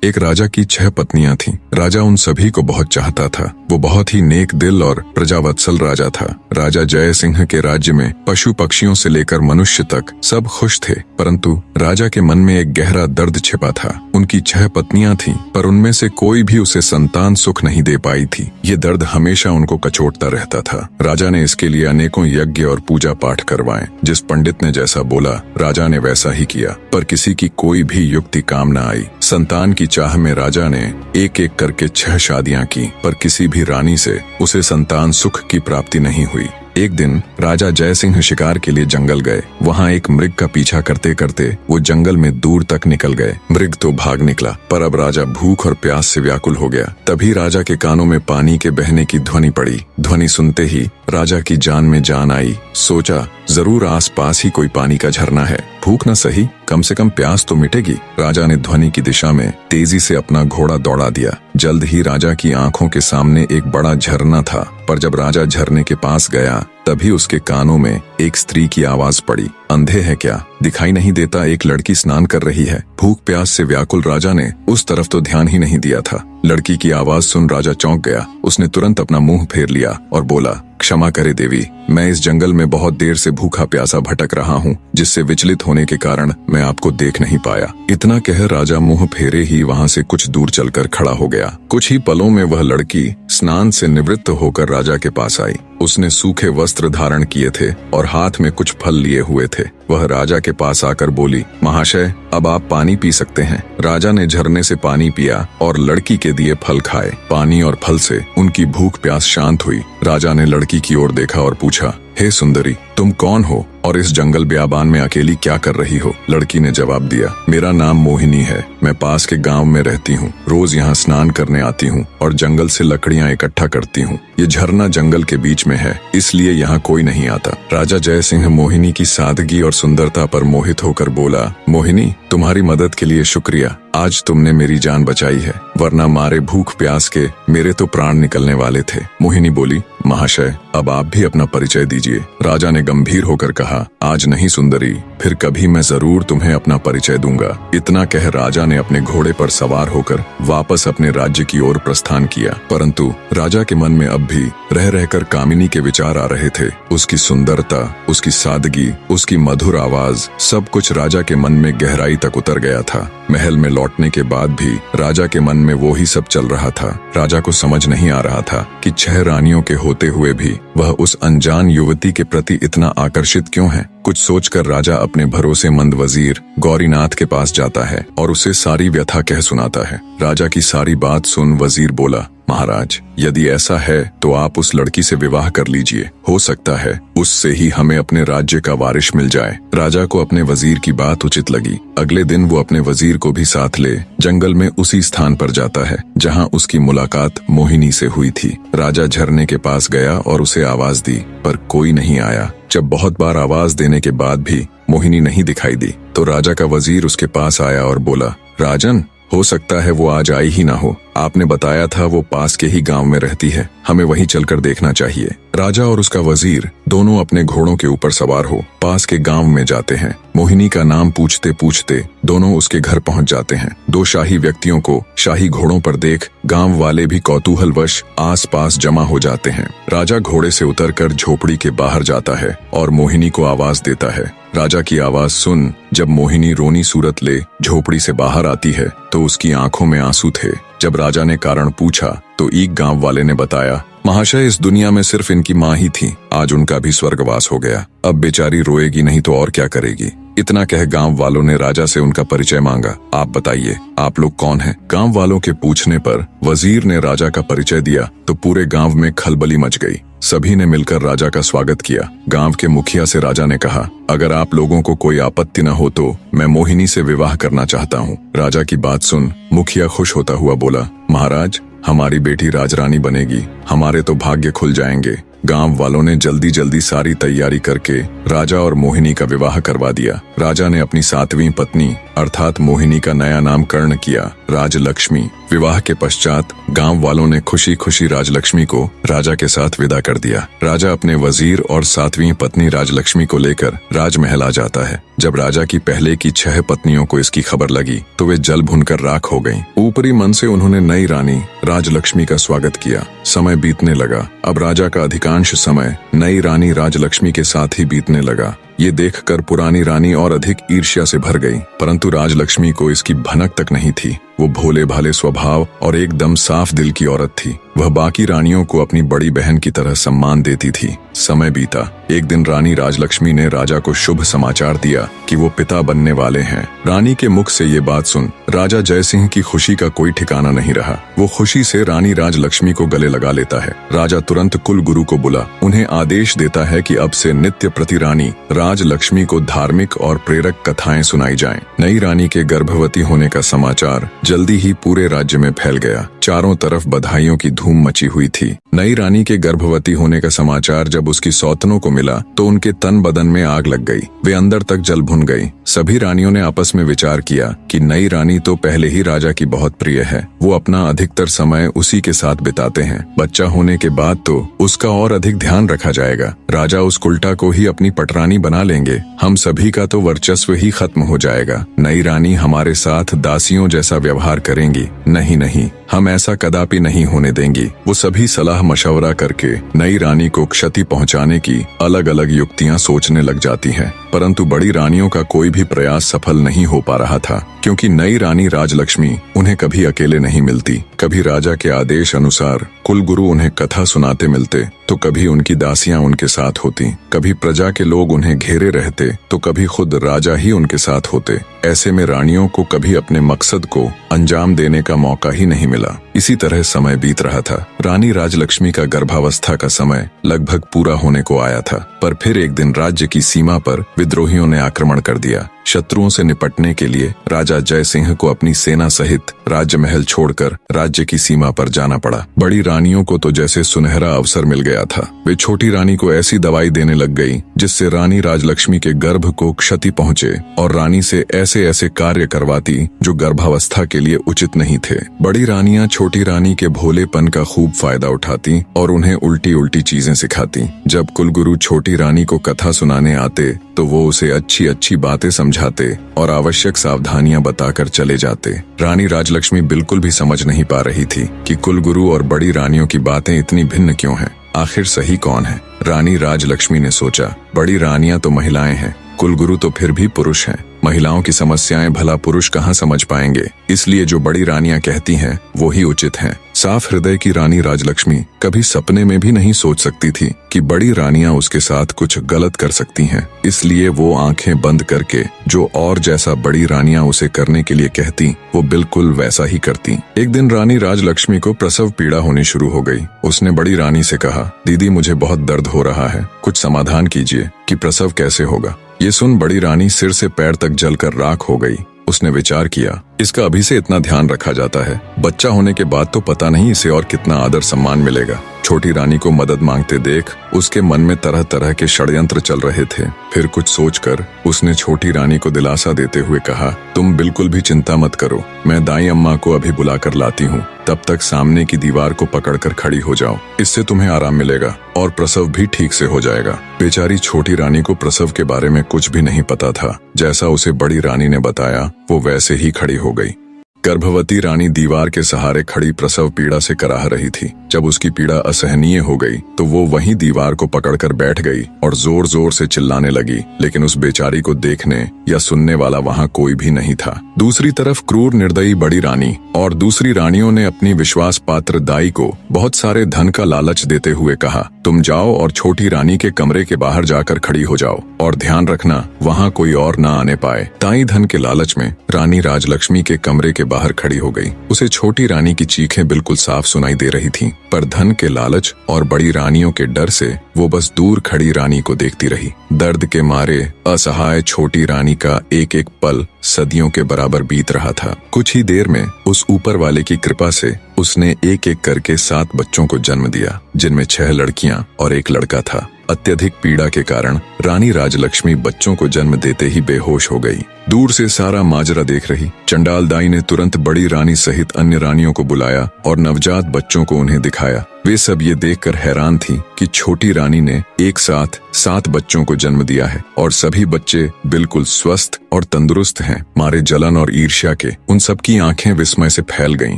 एक राजा की 6 पत्नियां थीं। राजा उन सभी को बहुत चाहता था। वो बहुत ही नेक दिल और प्रजावत्सल राजा था। राजा जय सिंह के राज्य में पशु पक्षियों से लेकर मनुष्य तक सब खुश थे, परंतु राजा के मन में एक गहरा दर्द छिपा था। उनकी 6 पत्नियां थीं, पर उनमें से कोई भी उसे संतान सुख नहीं दे पाई थी। ये दर्द हमेशा उनको कचोटता रहता था। राजा ने इसके लिए अनेकों यज्ञ और पूजा पाठ करवाए। जिस पंडित ने जैसा बोला, राजा ने वैसा ही किया, पर किसी की कोई भी युक्ति काम न आई। संतान की चाह में राजा ने एक एक करके 6 शादियां की, पर किसी भी रानी से उसे संतान सुख की प्राप्ति नहीं हुई। एक दिन राजा जय सिंह शिकार के लिए जंगल गए। वहाँ एक मृग का पीछा करते करते वो जंगल में दूर तक निकल गए। मृग तो भाग निकला, पर अब राजा भूख और प्यास से व्याकुल हो गया। तभी राजा के कानों में पानी के बहने की ध्वनि पड़ी। ध्वनि सुनते ही राजा की जान में जान आई। सोचा, जरूर आसपास ही कोई पानी का झरना है। भूख न सही, कम से कम प्यास तो मिटेगी। राजा ने ध्वनि की दिशा में तेजी से अपना घोड़ा दौड़ा दिया। जल्द ही राजा की आंखों के सामने एक बड़ा झरना था, पर जब राजा झरने के पास गया तभी उसके कानों में एक स्त्री की आवाज पड़ी। अंधे है क्या? दिखाई नहीं देता? एक लड़की स्नान कर रही है। भूख प्यास से व्याकुल राजा ने उस तरफ तो ध्यान ही नहीं दिया था। लड़की की आवाज सुन राजा चौंक गया। उसने तुरंत अपना मुंह फेर लिया और बोला, क्षमा करे देवी, मैं इस जंगल में बहुत देर से भूखा प्यासा भटक रहा हूँ, जिससे विचलित होने के कारण मैं आपको देख नहीं पाया। इतना कह राजा मुंह फेरे ही वहाँ से कुछ दूर चलकर खड़ा हो गया। कुछ ही पलों में वह लड़की स्नान से निवृत्त होकर राजा के पास आई। उसने सूखे वस्त्र धारण किए थे और हाथ में कुछ फल लिए हुए थे। वह राजा के पास आकर बोली, महाशय, अब आप पानी पी सकते हैं। राजा ने झरने से पानी पिया और लड़की के दिए फल खाए। पानी और फल से उनकी भूख प्यास शांत हुई। राजा ने लड़की की ओर देखा और पूछा, हे सुंदरी, तुम कौन हो और इस जंगल ब्याबान में अकेली क्या कर रही हो? लड़की ने जवाब दिया, मेरा नाम मोहिनी है। मैं पास के गांव में रहती हूँ। रोज यहाँ स्नान करने आती हूँ और जंगल से लकड़ियाँ इकट्ठा करती हूँ। ये झरना जंगल के बीच में है, इसलिए यहाँ कोई नहीं आता। राजा जय सिंह मोहिनी की सादगी और सुंदरता पर मोहित होकर बोला, मोहिनी, तुम्हारी मदद के लिए शुक्रिया। आज तुमने मेरी जान बचाई है, वरना मारे भूख प्यास के मेरे तो प्राण निकलने वाले थे। मोहिनी बोली, महाशय, अब आप भी अपना परिचय दीजिए। राजा ने गंभीर होकर कहा, आज नहीं सुंदरी, फिर कभी मैं जरूर तुम्हें अपना परिचय दूंगा। इतना कह राजा ने अपने घोड़े पर सवार होकर वापस अपने राज्य की ओर प्रस्थान किया। परंतु राजा के मन में अब भी रह रहकर कामिनी के विचार आ रहे थे। उसकी सुंदरता, उसकी सादगी, उसकी मधुर आवाज, सब कुछ राजा के मन में गहराई तक उतर गया था। महल में लौटने के बाद भी राजा के मन में वो ही सब चल रहा था। राजा को समझ नहीं आ रहा था कि 6 रानियों के होते हुए भी वह उस अनजान युवती के प्रति इतना आकर्षित क्यों है। कुछ सोचकर राजा अपने भरोसेमंद वजीर गौरीनाथ के पास जाता है और उसे सारी व्यथा कह सुनाता है। राजा की सारी बात सुन वजीर बोला, महाराज, यदि ऐसा है तो आप उस लड़की से विवाह कर लीजिए। हो सकता है उससे ही हमें अपने राज्य का वारिस मिल जाए। राजा को अपने वजीर की बात उचित लगी। अगले दिन वो अपने वजीर को भी साथ ले जंगल में उसी स्थान पर जाता है जहां उसकी मुलाकात मोहिनी से हुई थी। राजा झरने के पास गया और उसे आवाज दी, पर कोई नहीं आया। जब बहुत बार आवाज देने के बाद भी मोहिनी नहीं दिखाई दी, तो राजा का वजीर उसके पास आया और बोला, राजन, हो सकता है वो आज आई ही ना हो। आपने बताया था वो पास के ही गांव में रहती है, हमें वहीं चलकर देखना चाहिए। राजा और उसका वजीर दोनों अपने घोड़ों के ऊपर सवार हो पास के गांव में जाते हैं। मोहिनी का नाम पूछते पूछते दोनों उसके घर पहुंच जाते हैं। 2 शाही व्यक्तियों को शाही घोड़ों पर देख गांव वाले भी कौतूहलवश आसपास जमा हो जाते हैं। राजा घोड़े से उतरकर झोपड़ी के बाहर जाता है और मोहिनी को आवाज देता है। राजा की आवाज सुन जब मोहिनी रोनी सूरत ले झोपड़ी से बाहर आती है तो उसकी आंखों में आंसू थे। जब राजा ने कारण पूछा तो एक गांव वाले ने बताया, महाशय, इस दुनिया में सिर्फ इनकी माँ ही थी, आज उनका भी स्वर्गवास हो गया। अब बेचारी रोएगी नहीं तो और क्या करेगी। इतना कह गांव वालों ने राजा से उनका परिचय मांगा। आप बताइए, आप लोग कौन हैं? गांव वालों के पूछने पर वजीर ने राजा का परिचय दिया तो पूरे गांव में खलबली मच गई। सभी ने मिलकर राजा का स्वागत किया। गांव के मुखिया से राजा ने कहा, अगर आप लोगों को कोई आपत्ति न हो तो मैं मोहिनी से विवाह करना चाहता हूँ। राजा की बात सुन मुखिया खुश होता हुआ बोला, महाराज, हमारी बेटी राजरानी बनेगी, हमारे तो भाग्य खुल जाएंगे। गांव वालों ने जल्दी जल्दी सारी तैयारी करके राजा और मोहिनी का विवाह करवा दिया। राजा ने अपनी 7वीं पत्नी अर्थात मोहिनी का नया नामकरण किया राजलक्ष्मी। विवाह के पश्चात गांव वालों ने खुशी खुशी राजलक्ष्मी को राजा के साथ विदा कर दिया। राजा अपने वजीर और 7वीं पत्नी राजलक्ष्मी को लेकर राजमहल आ जाता है। जब राजा की पहले की 6 पत्नियों को इसकी खबर लगी तो वे जल भुनकर राख हो गईं। ऊपरी मन से उन्होंने नई रानी राजलक्ष्मी का स्वागत किया। समय बीतने लगा। अब राजा का अधिकांश समय नई रानी राजलक्ष्मी के साथ ही बीतने लगा। ये देखकर पुरानी रानी और अधिक ईर्ष्या से भर गई, परंतु राजलक्ष्मी को इसकी भनक तक नहीं थी। वो भोले भाले स्वभाव और एकदम साफ दिल की औरत थी। वह बाकी रानियों को अपनी बड़ी बहन की तरह सम्मान देती थी। समय बीता। एक दिन रानी राजलक्ष्मी ने राजा को शुभ समाचार दिया कि वो पिता बनने वाले हैं। रानी के मुख से ये बात सुन राजा जयसिंह की खुशी का कोई ठिकाना नहीं रहा। वो खुशी से रानी राजलक्ष्मी को गले लगा लेता है। राजा तुरंत कुल गुरु को बुला उन्हें आदेश देता है कि अब से नित्य प्रति रानी राजलक्ष्मी को धार्मिक और प्रेरक कथाएं सुनाई जाएं। नई रानी के गर्भवती होने का समाचार जल्दी ही पूरे राज्य में फैल गया। चारों तरफ बधाइयों की धूम मची हुई थी। नई रानी के गर्भवती होने का समाचार जब उसकी सौतनों को मिला तो उनके तन बदन में आग लग गई। वे अंदर तक जल भुन गई। सभी रानियों ने आपस में विचार किया कि नई रानी तो पहले ही राजा की बहुत प्रिय है, वो अपना अधिकतर समय उसी के साथ बिताते हैं। बच्चा होने के बाद तो उसका और अधिक ध्यान रखा जाएगा। राजा उस कुल्टा को ही अपनी पटरानी बना लेंगे। हम सभी का तो वर्चस्व ही खत्म हो जाएगा। नई रानी हमारे साथ दासियों जैसा व्यवहार करेंगी। नहीं नहीं, हम ऐसा कदापि नहीं होने देंगी। वो सभी सलाह मशवरा करके नई रानी को क्षति पहुंचाने की अलग अलग युक्तियां सोचने लग जाती हैं, परंतु बड़ी रानियों का कोई भी प्रयास सफल नहीं हो पा रहा था, क्योंकि नई रानी राजलक्ष्मी उन्हें कभी अकेले नहीं मिलती। कभी राजा के आदेश अनुसार कुलगुरु उन्हें कथा सुनाते मिलते तो कभी उनकी दासियां उनके साथ होती। कभी प्रजा के लोग उन्हें घेरे रहते तो कभी खुद राजा ही उनके साथ होते। ऐसे में रानियों को कभी अपने मकसद को अंजाम देने का मौका ही नहीं मिला। इसी तरह समय बीत रहा था। रानी राजलक्ष्मी का गर्भावस्था का समय लगभग पूरा होने को आया था, पर फिर एक दिन राज्य की सीमा पर विद्रोहियों ने आक्रमण कर दिया। शत्रुओं से निपटने के लिए राजा जयसिंह को अपनी सेना सहित राजमहल छोड़कर राज्य की सीमा पर जाना पड़ा। बड़ी रानियों को तो जैसे सुनहरा अवसर मिल गया था। वे छोटी रानी को ऐसी दवाई देने लग गई जिससे रानी राजलक्ष्मी के गर्भ को क्षति पहुंचे और रानी से ऐसे ऐसे कार्य करवाती जो गर्भावस्था के लिए उचित नहीं थे। बड़ी रानियां छोटी रानी के भोलेपन का खूब फायदा उठाती और उन्हें उल्टी उल्टी चीजें सिखाती। जब कुलगुरु छोटी रानी को कथा सुनाने आते तो वो उसे अच्छी अच्छी बातें समझाते और आवश्यक सावधानियां बताकर चले जाते। रानी राजलक्ष्मी बिल्कुल भी समझ नहीं पा रही थी कि कुलगुरु और बड़ी रानियों की बातें इतनी भिन्न क्यों हैं। आखिर सही कौन है? रानी राजलक्ष्मी ने सोचा, बड़ी रानियां तो महिलाएं हैं, कुलगुरु तो फिर भी पुरुष हैं। महिलाओं की समस्याएं भला पुरुष कहाँ समझ पाएंगे, इसलिए जो बड़ी रानियां कहती हैं वो ही उचित हैं। साफ हृदय की रानी राजलक्ष्मी कभी सपने में भी नहीं सोच सकती थी कि बड़ी रानियां उसके साथ कुछ गलत कर सकती हैं। इसलिए वो आंखें बंद करके जो और जैसा बड़ी रानियां उसे करने के लिए कहती वो बिल्कुल वैसा ही करती। एक दिन रानी राजलक्ष्मी को प्रसव पीड़ा होनी शुरू हो गई। उसने बड़ी रानी से कहा, दीदी मुझे बहुत दर्द हो रहा है, कुछ समाधान कीजिए कि प्रसव कैसे होगा। ये सुन बड़ी रानी सिर से पैर तक जलकर राख हो गई। उसने विचार किया, इसका अभी से इतना ध्यान रखा जाता है, बच्चा होने के बाद तो पता नहीं इसे और कितना आदर सम्मान मिलेगा। छोटी रानी को मदद मांगते देख उसके मन में तरह तरह के षड्यंत्र चल रहे थे। फिर कुछ सोचकर उसने छोटी रानी को दिलासा देते हुए कहा, तुम बिल्कुल भी चिंता मत करो, मैं दाई अम्मा को अभी बुलाकर लाती हूँ। तब तक सामने की दीवार को पकड़कर खड़ी हो जाओ, इससे तुम्हें आराम मिलेगा और प्रसव भी ठीक से हो जाएगा। बेचारी छोटी रानी को प्रसव के बारे में कुछ भी नहीं पता था। जैसा उसे बड़ी रानी ने बताया वो वैसे ही खड़ी हो गई। गर्भवती रानी दीवार के सहारे खड़ी प्रसव पीड़ा से कराह रही थी। जब उसकी पीड़ा असहनीय हो गई तो वो वहीं दीवार को पकड़कर बैठ गई और जोर जोर से चिल्लाने लगी, लेकिन उस बेचारी को देखने या सुनने वाला वहाँ कोई भी नहीं था। दूसरी तरफ क्रूर निर्दयी बड़ी रानी और दूसरी रानियों ने अपनी विश्वास पात्र दाई को बहुत सारे धन का लालच देते हुए कहा, तुम जाओ और छोटी रानी के कमरे के बाहर जाकर खड़ी हो जाओ और ध्यान रखना वहाँ कोई और न आने पाए। दाई धन के लालच में रानी राजलक्ष्मी के कमरे के बाहर खड़ी हो गई। उसे छोटी रानी की चीखें बिल्कुल साफ सुनाई दे रही थीं, पर धन के लालच और बड़ी रानियों के डर से वो बस दूर खड़ी रानी को देखती रही। दर्द के मारे असहाय छोटी रानी का एक एक पल सदियों के बराबर बीत रहा था। कुछ ही देर में उस ऊपर वाले की कृपा से उसने एक एक करके 7 बच्चों को जन्म दिया, जिनमें 6 लड़कियां और 1 लड़का था। अत्यधिक पीड़ा के कारण रानी राजलक्ष्मी बच्चों को जन्म देते ही बेहोश हो गई। दूर से सारा माजरा देख रही चंडाल दाई ने तुरंत बड़ी रानी सहित अन्य रानियों को बुलाया और नवजात बच्चों को उन्हें दिखाया। वे सब ये देखकर हैरान थीं कि छोटी रानी ने एक साथ 7 बच्चों को जन्म दिया है और सभी बच्चे बिल्कुल स्वस्थ और तंदुरुस्त हैं। मारे जलन और ईर्ष्या के उन सब की आंखें विस्मय से फैल गईं।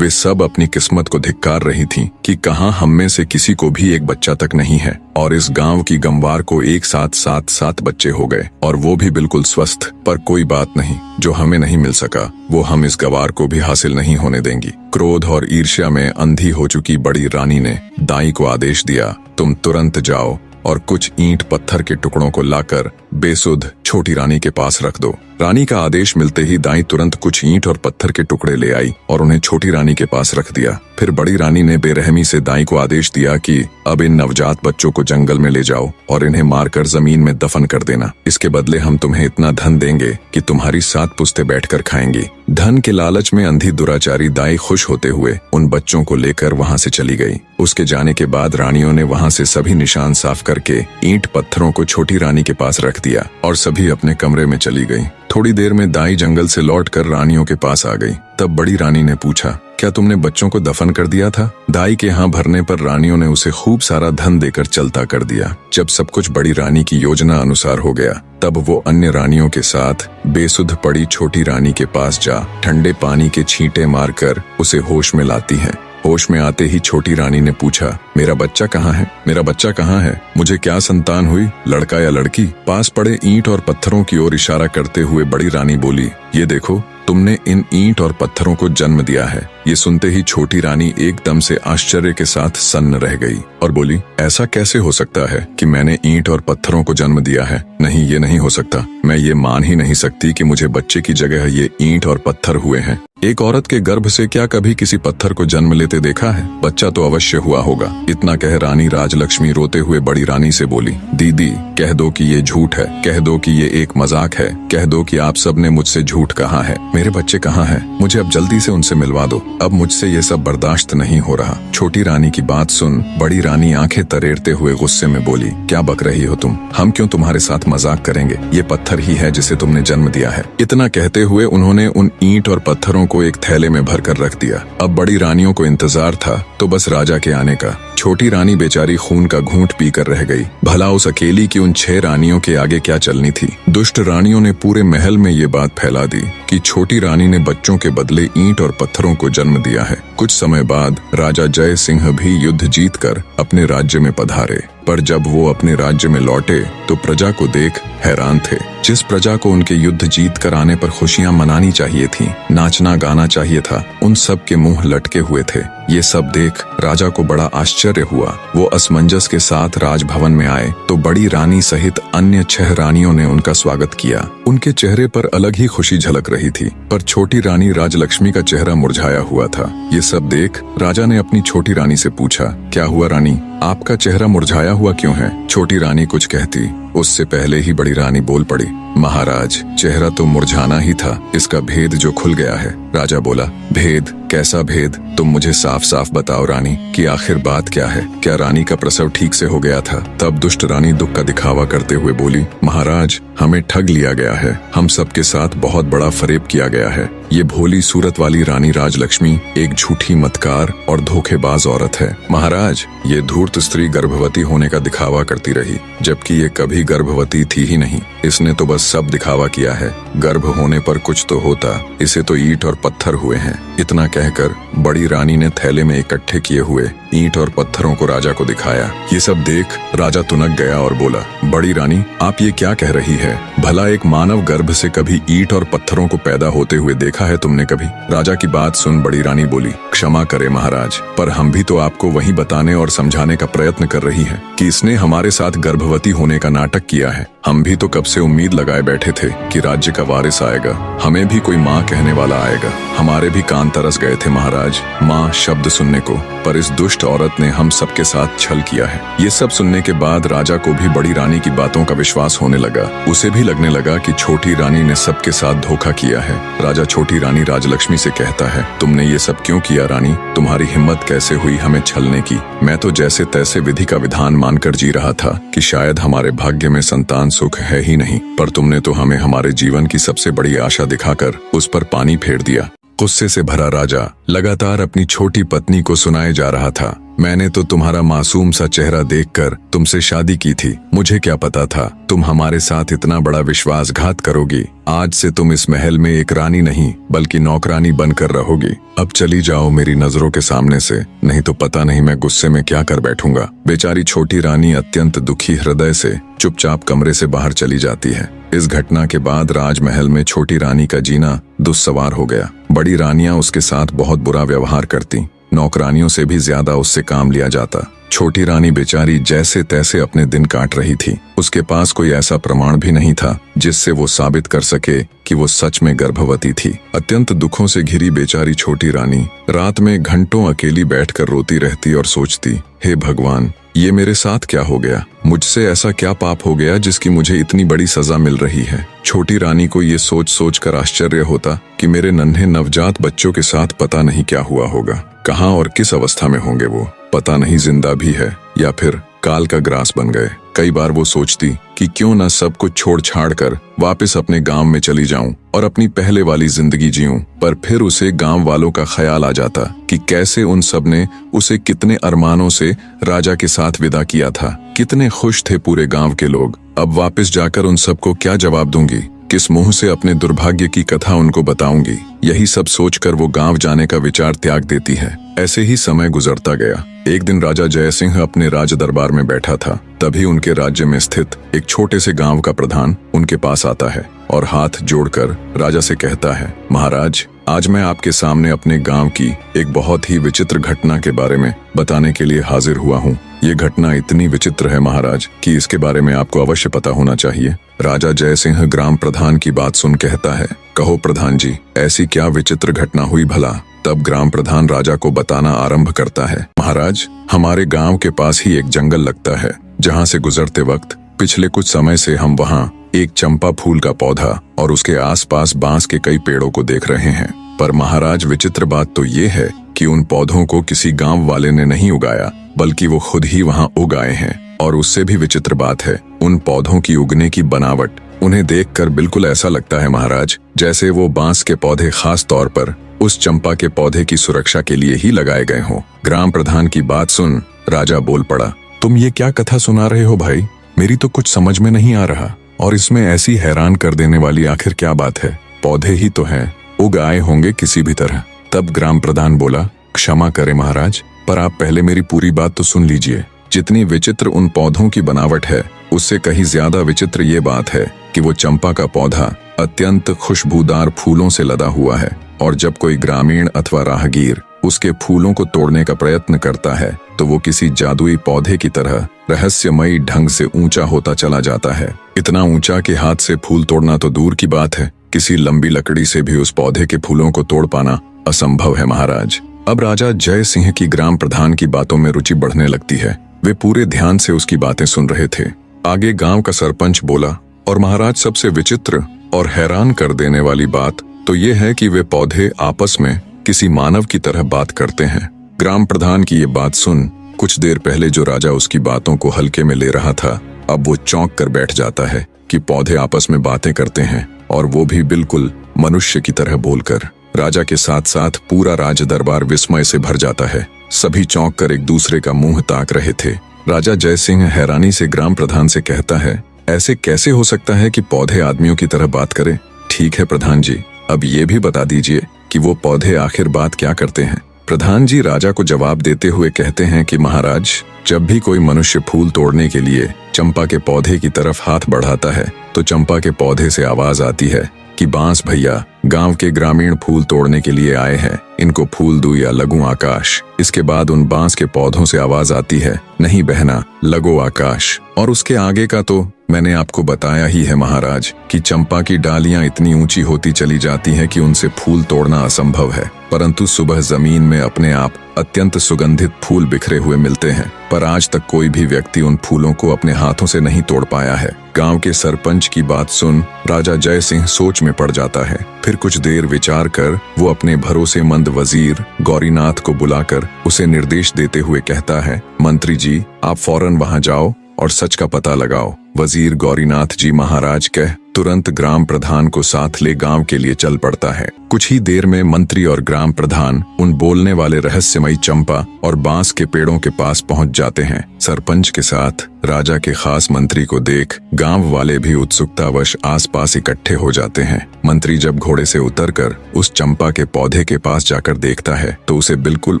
वे सब अपनी किस्मत को धिक्कार रही थीं कि कहां हम में से किसी को भी एक बच्चा तक नहीं है, और इस गांव की गंवार को एक साथ 7 बच्चे हो गए, और वो भी बिल्कुल स्वस्थ। पर कोई बात नहीं, जो हमें नहीं मिल सका वो हम इस गवार को भी हासिल नहीं होने देंगी। क्रोध और ईर्ष्या में अंधी हो चुकी बड़ी रानी ने दाई को आदेश दिया, तुम तुरंत जाओ और कुछ ईंट पत्थर के टुकड़ों को लाकर बेसुध छोटी रानी के पास रख दो। रानी का आदेश मिलते ही दाई तुरंत कुछ ईंट और पत्थर के टुकड़े ले आई और उन्हें छोटी रानी के पास रख दिया। फिर बड़ी रानी ने बेरहमी से दाई को आदेश दिया कि अब इन नवजात बच्चों को जंगल में ले जाओ और इन्हें मारकर जमीन में दफन कर देना। इसके बदले हम तुम्हें इतना धन देंगे कि तुम्हारी 7 पुश्तें बैठकर खाएंगी। धन के लालच में अंधी दुराचारी दाई खुश होते हुए उन बच्चों को लेकर वहां से चली गई। उसके जाने के बाद रानियों ने वहां से सभी निशान साफ करके ईंट पत्थरों को छोटी रानी के पास रख दिया और सभी अपने कमरे में चली गई। थोड़ी देर में दाई जंगल से लौटकर रानियों के पास आ गई। तब बड़ी रानी ने पूछा, क्या तुमने बच्चों को दफन कर दिया था? दाई के यहाँ भरने पर रानियों ने उसे खूब सारा धन देकर चलता कर दिया। जब सब कुछ बड़ी रानी की योजना अनुसार हो गया, तब वो अन्य रानियों के साथ बेसुध पड़ी छोटी रानी के पास जा ठंडे पानी के छींटे मारकर उसे होश में लाती है। होश में आते ही छोटी रानी ने पूछा, मेरा बच्चा कहाँ है? मेरा बच्चा कहाँ है? मुझे क्या संतान हुई, लड़का या लड़की? पास पड़े ईंट और पत्थरों की ओर इशारा करते हुए बड़ी रानी बोली, ये देखो, तुमने इन ईंट और पत्थरों को जन्म दिया है। ये सुनते ही छोटी रानी एकदम से आश्चर्य के साथ सन्न रह गई और बोली, ऐसा कैसे हो सकता है कि मैंने ईंट और पत्थरों को जन्म दिया है? नहीं, ये नहीं हो सकता। मैं ये मान ही नहीं सकती कि मुझे बच्चे की जगह ये ईंट और पत्थर हुए हैं। एक औरत के गर्भ से क्या कभी किसी पत्थर को जन्म लेते देखा है? बच्चा तो अवश्य हुआ होगा। इतना कह रानी राजलक्ष्मी रोते हुए बड़ी रानी से बोली, दीदी, कह दो कि ये झूठ है, कह दो कि ये एक मजाक है, कह दो कि आप सब ने मुझसे झूठ कहा है। मेरे बच्चे कहाँ हैं? मुझे अब जल्दी से उनसे मिलवा दो। अब मुझसे ये सब बर्दाश्त नहीं हो रहा। छोटी रानी की बात सुन बड़ी रानी आंखें तरेरते हुए गुस्से में बोली, क्या बक रही हो तुम? हम क्यों तुम्हारे साथ मजाक करेंगे? ये पत्थर ही है जिसे तुमने जन्म दिया है। इतना कहते हुए उन्होंने उन ईंट और पत्थरों को एक थैले में भरकर रख दिया। अब बड़ी रानियों को इंतजार था तो बस राजा के आने का। छोटी रानी बेचारी खून का घूंट पीकर रह गई। भला उस अकेली की उन 6 रानियों के आगे क्या चलनी थी? दुष्ट रानियों ने पूरे महल में ये बात फैला दी कि छोटी रानी ने बच्चों के बदले ईंट और पत्थरों को जन्म दिया है। कुछ समय बाद राजा जय सिंह भी युद्ध जीतकर अपने राज्य में पधारे, पर जब वो अपने राज्य में लौटे तो प्रजा को देख हैरान थे। जिस प्रजा को उनके युद्ध जीत कर आने पर खुशियां मनानी चाहिए थीं, नाचना गाना चाहिए था, उन सब के मुंह लटके हुए थे। ये सब देख राजा को बड़ा आश्चर्य हुआ। वो असमंजस के साथ राजभवन में आए तो बड़ी रानी सहित अन्य 6 रानियों ने उनका स्वागत किया। उनके चेहरे पर अलग ही खुशी झलक रही थी, पर छोटी रानी राजलक्ष्मी का चेहरा मुरझाया हुआ था। ये सब देख राजा ने अपनी छोटी रानी से पूछा, क्या हुआ रानी, आपका चेहरा मुरझाया हुआ क्यों है? छोटी रानी कुछ कहती, उससे पहले ही बड़ी रानी बोल पड़ी, महाराज, चेहरा तो मुरझाना ही था, इसका भेद जो खुल गया है। राजा बोला, भेद? कैसा भेद? तुम मुझे साफ साफ बताओ रानी कि आखिर बात क्या है। क्या रानी का प्रसव ठीक से हो गया था? तब दुष्ट रानी दुख का दिखावा करते हुए बोली, महाराज, हमें ठग लिया गया है। हम सबके साथ बहुत बड़ा फरेब किया गया है। ये भोली सूरत वाली रानी राजलक्ष्मी एक झूठी मतकार और धोखेबाज औरत है। महाराज, ये धूर्त स्त्री गर्भवती होने का दिखावा करती रही, जबकि ये कभी गर्भवती थी ही नहीं। इसने तो बस सब दिखावा किया है। गर्भ होने पर कुछ तो होता, इसे तो ईंट और पत्थर हुए हैं। इतना कहकर बड़ी रानी ने थैले में इकट्ठे किए हुए ईंट और पत्थरों को राजा को दिखाया। ये सब देख राजा तुनक गया और बोला, बड़ी रानी, आप ये क्या कह रही है? भला एक मानव गर्भ से कभी ईंट और पत्थरों को पैदा होते हुए देखा है तुमने कभी? राजा की बात सुन बड़ी रानी बोली, क्षमा करे महाराज, पर हम भी तो आपको वही बताने और समझाने का प्रयत्न कर रही हैं कि इसने हमारे साथ गर्भवती होने का नाटक किया है। हम भी तो कब से उम्मीद लगाए बैठे थे कि राज्य का वारिस आएगा, हमें भी कोई माँ कहने वाला आएगा। हमारे भी कान तरस गए थे महाराज माँ शब्द सुनने को, पर इस दुष्ट औरत ने हम सबके साथ छल किया है। ये सब सुनने के बाद राजा को भी बड़ी रानी की बातों का विश्वास होने लगा। उसे भी लगने लगा कि छोटी रानी ने सबके साथ धोखा किया है। राजा छोटी रानी राजलक्ष्मी से कहता है, तुमने ये सब क्यों किया रानी? तुम्हारी हिम्मत कैसे हुई हमें छलने की? मैं तो जैसे तैसे विधि का विधान मानकर जी रहा था कि शायद हमारे भाग्य में संतान सुख है ही नहीं, पर तुमने तो हमें हमारे जीवन की सबसे बड़ी आशा दिखाकर उस पर पानी फेर दिया। गुस्से से भरा राजा लगातार अपनी छोटी पत्नी को सुनाए जा रहा था, मैंने तो तुम्हारा मासूम सा चेहरा देखकर तुमसे शादी की थी। मुझे क्या पता था तुम हमारे साथ इतना बड़ा विश्वासघात करोगी। आज से तुम इस महल में एक रानी नहीं बल्कि नौकरानी बनकर रहोगी। अब चली जाओ मेरी नजरों के सामने से, नहीं तो पता नहीं मैं गुस्से में क्या कर बैठूंगा। बेचारी छोटी रानी अत्यंत दुखी हृदय से चुपचाप कमरे से बाहर चली जाती है। इस घटना के बाद राजमहल में छोटी रानी का जीना दुस्सवार हो गया। बड़ी रानियां उसके साथ बहुत बुरा व्यवहार करती, नौकरानियों से भी ज्यादा उससे काम लिया जाता। छोटी रानी बेचारी जैसे तैसे अपने दिन काट रही थी। उसके पास कोई ऐसा प्रमाण भी नहीं था जिससे वो साबित कर सके कि वो सच में गर्भवती थी। अत्यंत दुखों से घिरी बेचारी छोटी रानी रात में घंटों अकेली बैठकर रोती रहती और सोचती, हे भगवान, ये मेरे साथ क्या हो गया? मुझसे ऐसा क्या पाप हो गया जिसकी मुझे इतनी बड़ी सजा मिल रही है? छोटी रानी को ये सोच सोच कर आश्चर्य होता कि मेरे नन्हे नवजात बच्चों के साथ पता नहीं क्या हुआ होगा। कहाँ और किस अवस्था में होंगे वो, पता नहीं जिंदा भी है या फिर काल का ग्रास बन गए। कई बार वो सोचती कि क्यों न सब कुछ छोड़ छाड़ कर वापस अपने गांव में चली जाऊं और अपनी पहले वाली जिंदगी जीऊं, पर फिर उसे गांव वालों का ख्याल आ जाता कि कैसे उन सब ने उसे कितने अरमानों से राजा के साथ विदा किया था। कितने खुश थे पूरे गांव के लोग। अब वापस जाकर उन सबको क्या जवाब दूंगी? किस मुंह से अपने दुर्भाग्य की कथा उनको बताऊंगी? यही सब सोचकर वो गांव जाने का विचार त्याग देती है। ऐसे ही समय गुजरता गया। एक दिन राजा जय सिंह अपने राज दरबार में बैठा था, तभी उनके राज्य में स्थित एक छोटे से गांव का प्रधान उनके पास आता है और हाथ जोड़कर राजा से कहता है, महाराज, आज मैं आपके सामने अपने गांव की एक बहुत ही विचित्र घटना के बारे में बताने के लिए हाजिर हुआ हूँ। ये घटना इतनी विचित्र है महाराज कि इसके बारे में आपको अवश्य पता होना चाहिए। राजा जय सिंह ग्राम प्रधान की बात सुन कहता है, कहो प्रधान जी, ऐसी क्या विचित्र घटना हुई भला? तब ग्राम प्रधान राजा को बताना आरंभ करता है, महाराज, हमारे गांव के पास ही एक जंगल लगता है, जहां से गुजरते वक्त पिछले कुछ समय से हम वहां एक चंपा फूल का पौधा और उसके आसपास बांस के कई पेड़ों को देख रहे हैं। पर महाराज, विचित्र बात तो ये है कि उन पौधों को किसी गांव वाले ने नहीं उगाया, बल्कि वो खुद ही वहां उगाए हैं। और उससे भी विचित्र बात है, उन पौधों की उगने की बनावट, उन्हें देखकर बिल्कुल ऐसा लगता है महाराज जैसे वो बांस के पौधे खास तौर पर उस चंपा के पौधे की सुरक्षा के लिए ही लगाए गए हों। ग्राम प्रधान की बात सुन राजा बोल पड़ा, तुम ये क्या कथा सुना रहे हो भाई? मेरी तो कुछ समझ में नहीं आ रहा, और इसमें ऐसी हैरान कर देने वाली आखिर क्या बात है? पौधे ही तो हैं, उग आए होंगे किसी भी तरह। तब ग्राम प्रधान बोला, क्षमा करें महाराज, पर आप पहले मेरी पूरी बात तो सुन लीजिए। जितनी विचित्र उन पौधों की बनावट है, उससे कहीं ज्यादा विचित्र ये बात है कि वो चंपा का पौधा अत्यंत खुशबूदार फूलों से लदा हुआ है, और जब कोई ग्रामीण अथवा राहगीर उसके फूलों को तोड़ने का प्रयत्न करता है तो वो किसी जादुई पौधे की तरह रहस्यमयी ढंग से ऊंचा होता चला जाता है। इतना ऊंचा कि हाथ से फूल तोड़ना तो दूर की बात है, किसी लंबी लकड़ी से भी उस पौधे के फूलों को तोड़ पाना असंभव है महाराज। अब राजा जय सिंह की ग्राम प्रधान की बातों में रुचि बढ़ने लगती है। वे पूरे ध्यान से उसकी बातें सुन रहे थे। आगे गांव का सरपंच बोला, और महाराज, सबसे विचित्र और हैरान कर देने वाली बात तो ये है कि वे पौधे आपस में किसी मानव की तरह बात करते हैं। ग्राम प्रधान की ये बात सुन कुछ देर पहले जो राजा उसकी बातों को हल्के में ले रहा था, अब वो चौंक कर बैठ जाता है कि पौधे आपस में बातें करते हैं, और वो भी बिल्कुल मनुष्य की तरह बोलकर। राजा के साथ साथ पूरा राज दरबार विस्मय से भर जाता है। सभी चौंक कर एक दूसरे का मुंह ताक रहे थे। राजा जय सिंह हैरानी से ग्राम प्रधान से कहता है, ऐसे कैसे हो सकता है कि पौधे आदमियों की तरह बात करें? ठीक है प्रधान जी, अब ये भी बता दीजिए कि वो पौधे आखिर बात क्या करते हैं? प्रधान जी राजा को जवाब देते हुए कहते हैं कि महाराज, जब भी कोई मनुष्य फूल तोड़ने के लिए चंपा के पौधे की तरफ हाथ बढ़ाता है तो चंपा के पौधे से आवाज आती है कि बांस भैया, गांव के ग्रामीण फूल तोड़ने के लिए आए हैं, इनको फूल दूं या लगूं आकाश। इसके बाद उन बांस के पौधों से आवाज आती है, नहीं बहना, लगो आकाश। और उसके आगे का तो मैंने आपको बताया ही है महाराज कि चंपा की डालियां इतनी ऊंची होती चली जाती हैं कि उनसे फूल तोड़ना असंभव है, परंतु सुबह जमीन में अपने आप अत्यंत सुगंधित फूल बिखरे हुए मिलते हैं। पर आज तक कोई भी व्यक्ति उन फूलों को अपने हाथों से नहीं तोड़ पाया है। गांव के सरपंच की बात सुन राजा जय सिंह सोच में पड़ जाता है। फिर कुछ देर विचार कर वो अपने भरोसेमंद वजीर गौरीनाथ को बुलाकर उसे निर्देश देते हुए कहता है, मंत्री जी आप फौरन वहां जाओ और सच का पता लगाओ। वजीर गौरीनाथ जी महाराज कह तुरंत ग्राम प्रधान को साथ ले गांव के लिए चल पड़ता है। कुछ ही देर में मंत्री और ग्राम प्रधान उन बोलने वाले रहस्यमयी चंपा और बांस के पेड़ों के पास पहुंच जाते हैं। सरपंच के साथ राजा के खास मंत्री को देख गांव वाले भी उत्सुकतावश आसपास इकट्ठे हो जाते हैं। मंत्री जब घोड़े से उतरकर उस चंपा के पौधे के पास जाकर देखता है तो उसे बिल्कुल